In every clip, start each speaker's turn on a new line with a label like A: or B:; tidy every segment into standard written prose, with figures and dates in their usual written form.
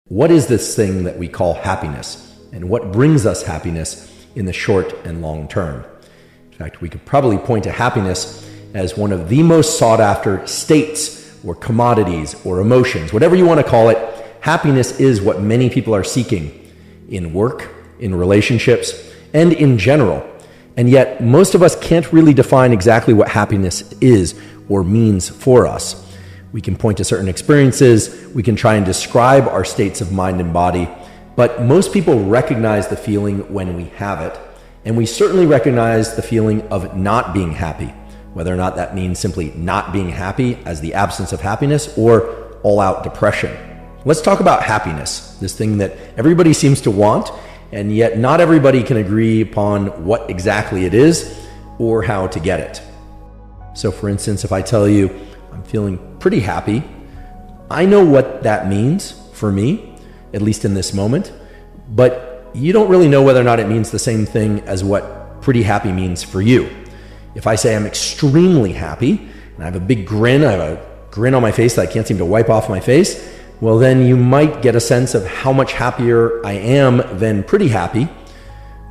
A: What is this thing that we call happiness, and what brings us happiness in the short and long term? In fact, we could probably point to happiness as one of the most sought after states or commodities or emotions, whatever you want to call it. Happiness is what many people are seeking in work, in relationships, and in general. And yet most of us can't really define exactly what happiness is or means for us. We can point to certain experiences, we can try and describe our states of mind and body, but most people recognize the feeling when we have it, and we certainly recognize the feeling of not being happy, whether or not that means simply not being happy as the absence of happiness or all-out depression. Let's talk about happiness, this thing that everybody seems to want, and yet not everybody can agree upon what exactly it is or how to get it. So for instance, if I tell you I'm feeling pretty happy, I know what that means for me, at least in this moment, but you don't really know whether or not it means the same thing as what pretty happy means for you. If I say I'm extremely happy, and I have a big grin, I have a grin on my face that I can't seem to wipe off my face, well then you might get a sense of how much happier I am than pretty happy,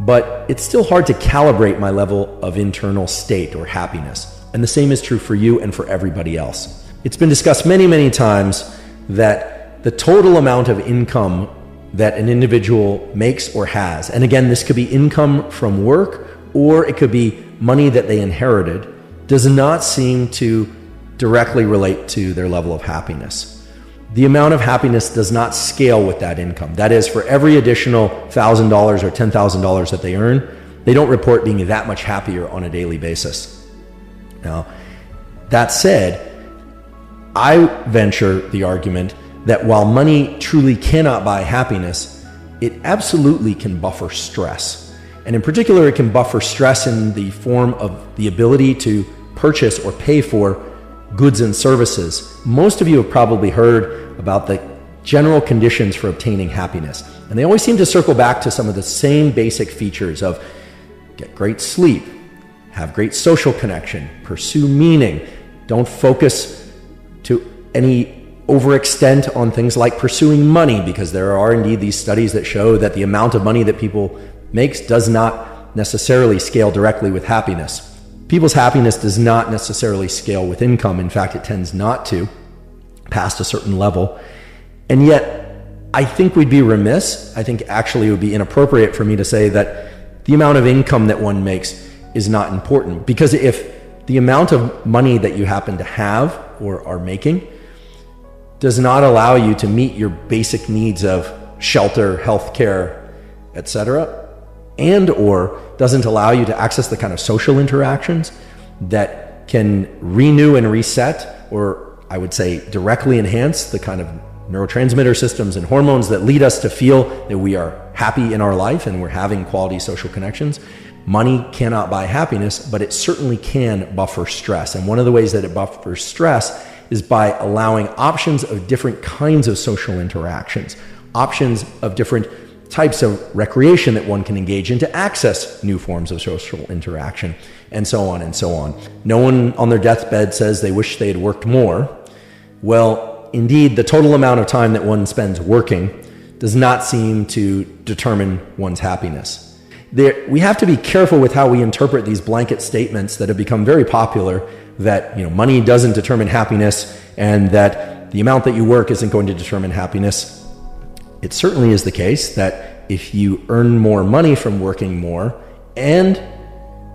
A: but it's still hard to calibrate my level of internal state or happiness. And the same is true for you and for everybody else. It's been discussed many, many times that the total amount of income that an individual makes or has, and again, this could be income from work or it could be money that they inherited, does not seem to directly relate to their level of happiness. The amount of happiness does not scale with that income. That is, for every additional $1,000 or $10,000 that they earn, they don't report being that much happier on a daily basis. Now, that said, I venture the argument that while money truly cannot buy happiness, it absolutely can buffer stress. And in particular, it can buffer stress in the form of the ability to purchase or pay for goods and services. Most of you have probably heard about the general conditions for obtaining happiness. And they always seem to circle back to some of the same basic features of get great sleep, have great social connection, pursue meaning, don't focus to any overextent on things like pursuing money, because there are indeed these studies that show that the amount of money that people makes does not necessarily scale directly with happiness. People's happiness does not necessarily scale with income. In fact, it tends not to, past a certain level. And yet, I think we'd be remiss, I think actually it would be inappropriate for me to say that the amount of income that one makes is not important. Because if the amount of money that you happen to have or are making does not allow you to meet your basic needs of shelter, healthcare, etc., and or doesn't allow you to access the kind of social interactions that can renew and reset, or I would say directly enhance the kind of neurotransmitter systems and hormones that lead us to feel that we are happy in our life and we're having quality social connections. Money cannot buy happiness, but it certainly can buffer stress. And one of the ways that it buffers stress is by allowing options of different kinds of social interactions, options of different types of recreation that one can engage in to access new forms of social interaction, and so on and so on. No one on their deathbed says they wish they had worked more. Well, indeed, the total amount of time that one spends working does not seem to determine one's happiness. We have to be careful with how we interpret these blanket statements that have become very popular, that money doesn't determine happiness and that the amount that you work isn't going to determine happiness. It certainly is the case that if you earn more money from working more and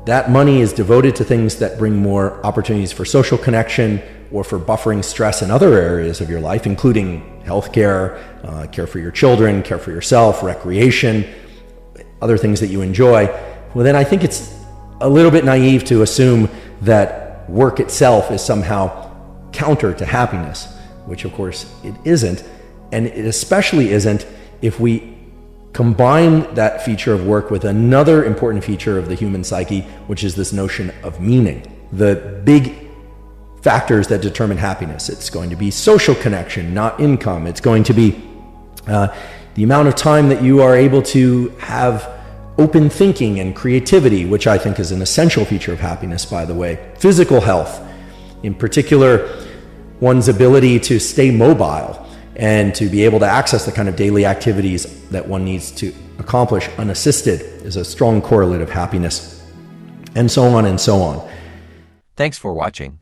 A: that money is devoted to things that bring more opportunities for social connection or for buffering stress in other areas of your life, including healthcare, care for your children, care for yourself, recreation, other things that you enjoy, well then I think it's a little bit naive to assume that work itself is somehow counter to happiness, which of course it isn't. And it especially isn't if we combine that feature of work with another important feature of the human psyche, which is this notion of meaning. The big factors that determine happiness. It's going to be social connection, not income. It's going to be the amount of time that you are able to have open thinking and creativity, which I think is an essential feature of happiness, by the way. Physical health, in particular, one's ability to stay mobile And to be able to access the kind of daily activities that one needs to accomplish unassisted is a strong correlate of happiness, and so on and so on.
B: Thanks for watching.